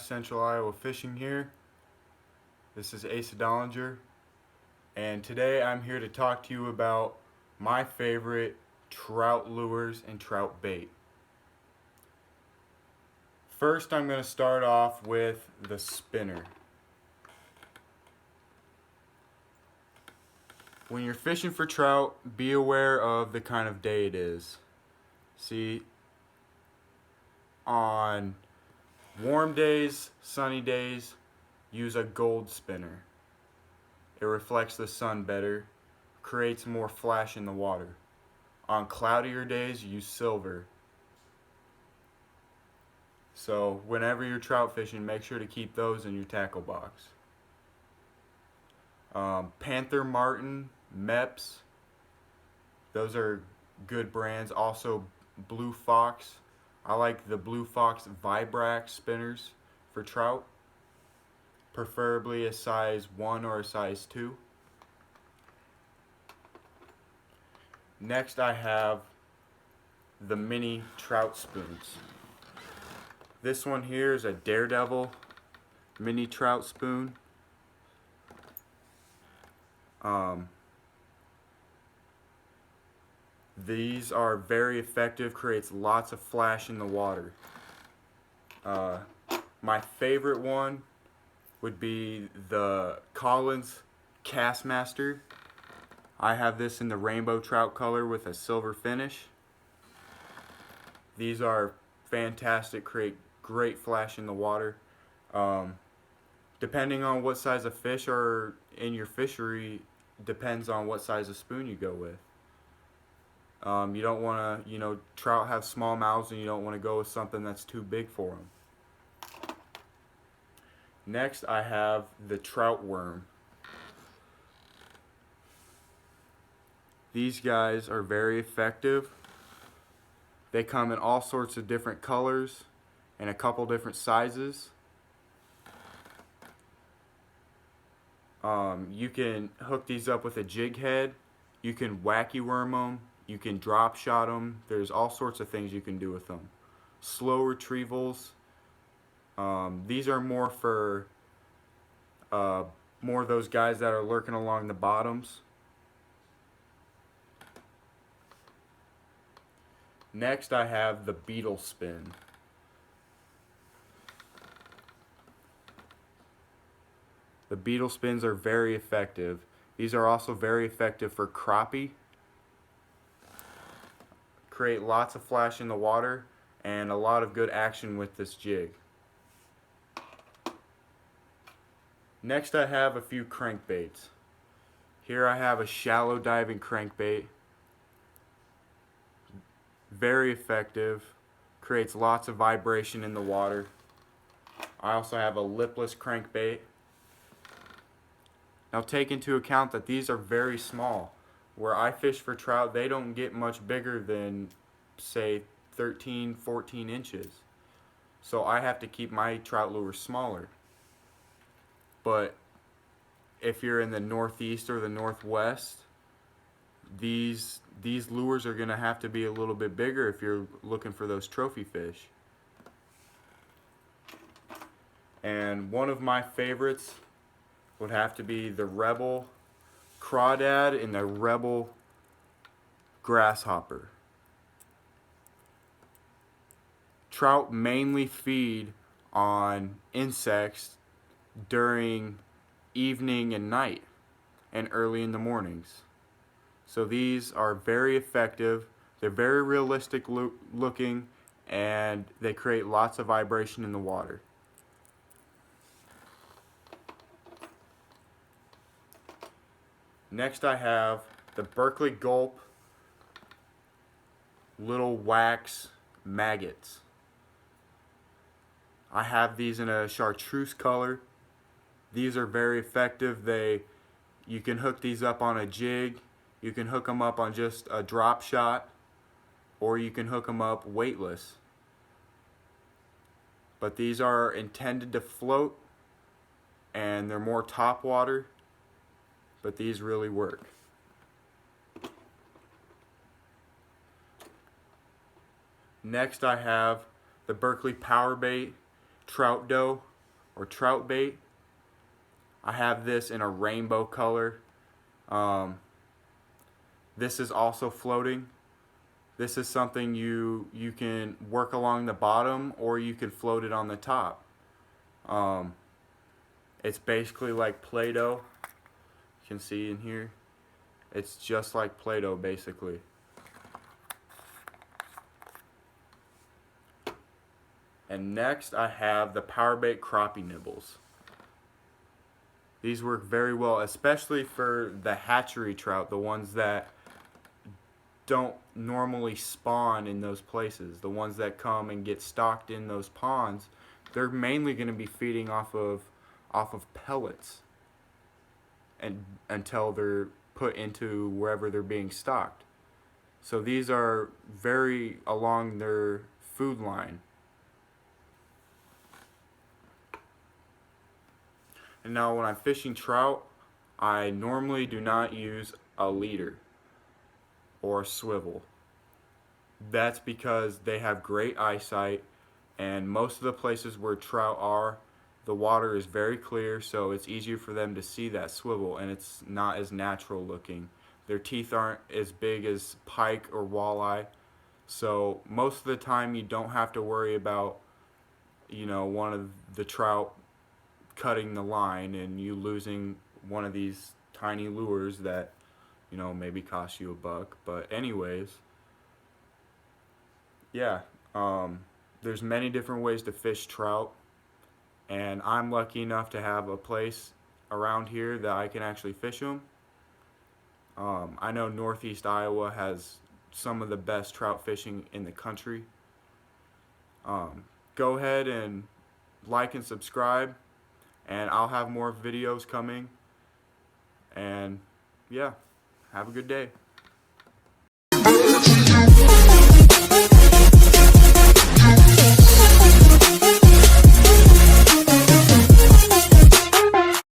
Central Iowa Fishing here. This is Asa Dollinger, and today I'm here to talk to you about my favorite trout lures and trout bait. First, I'm going to start off with the spinner. When you're fishing for trout, be aware of the kind of day it is. See, on warm days, sunny days, use a gold spinner. It reflects the sun better, creates more flash in the water. On cloudier days, use silver. So whenever you're trout fishing, make sure to keep those in your tackle box. Panther Martin, Meps, those are good brands. Also Blue Fox. I like the Blue Fox Vibrax spinners for trout. Preferably a size 1 or a size 2. Next I have the mini trout spoons. This one here is a Daredevil mini trout spoon. These are very effective, creates lots of flash in the water. My favorite one would be the Collins Castmaster. I have this in the rainbow trout color with a silver finish. These are fantastic, create great flash in the water. Depending on what size of fish are in your fishery, depends on what size of spoon you go with. You don't want to, trout have small mouths and you don't want to go with something that's too big for them. Next I have the trout worm. These guys are very effective. They come in all sorts of different colors and a couple different sizes. You can hook these up with a jig head. You can wacky worm them. You can drop shot them. There's all sorts of things you can do with them. Slow retrievals. These are more for more of those guys that are lurking along the bottoms. Next I have the Beetle Spin. The Beetle Spins are very effective. These are also very effective for crappie. Create lots of flash in the water and a lot of good action with this jig. Next I have a few crankbaits. Here I have a shallow diving crankbait. Very effective, creates lots of vibration in the water. I also have a lipless crankbait. Now take into account that these are very small. Where I fish for trout, they don't get much bigger than, say, 13, 14 inches. So I have to keep my trout lures smaller. But if you're in the northeast or the northwest, these lures are going to have to be a little bit bigger if you're looking for those trophy fish. And one of my favorites would have to be the Rebel Crawdad and the Rebel Grasshopper. Trout mainly feed on insects during evening and night and early in the mornings. So these are very effective. They're very realistic looking and they create lots of vibration in the water. Next I have the Berkley Gulp Little Wax Maggots. I have these in a chartreuse color. These are very effective. You can hook these up on a jig. You can hook them up on just a drop shot, or you can hook them up weightless. But these are intended to float and they're more top water, but these really work. Next I have the Berkley Power Bait Trout Dough or trout bait. I have this in a rainbow color. This is also floating. This is something you can work along the bottom, or you can float it on the top. It's basically like Play-Doh. You can see in here. It's just like Play-Doh basically. And next I have the Power Bait Crappie Nibbles. These work very well, especially for the hatchery trout, the ones that don't normally spawn in those places. The ones that come and get stocked in those ponds, they're mainly going to be feeding off of pellets and until they're put into wherever they're being stocked. So these are very along their food line. And now when I'm fishing trout, I normally do not use a leader or a swivel. That's because they have great eyesight, and most of the places where trout are, the water is very clear, so it's easier for them to see that swivel, and it's not as natural looking. Their teeth aren't as big as pike or walleye, so most of the time you don't have to worry about, one of the trout cutting the line and you losing one of these tiny lures that maybe cost you $1. But anyways, yeah, there's many different ways to fish trout, and I'm lucky enough to have a place around here that I can actually fish them. I know Northeast Iowa has some of the best trout fishing in the country. Go ahead and like and subscribe, and I'll have more videos coming. And yeah, have a good day.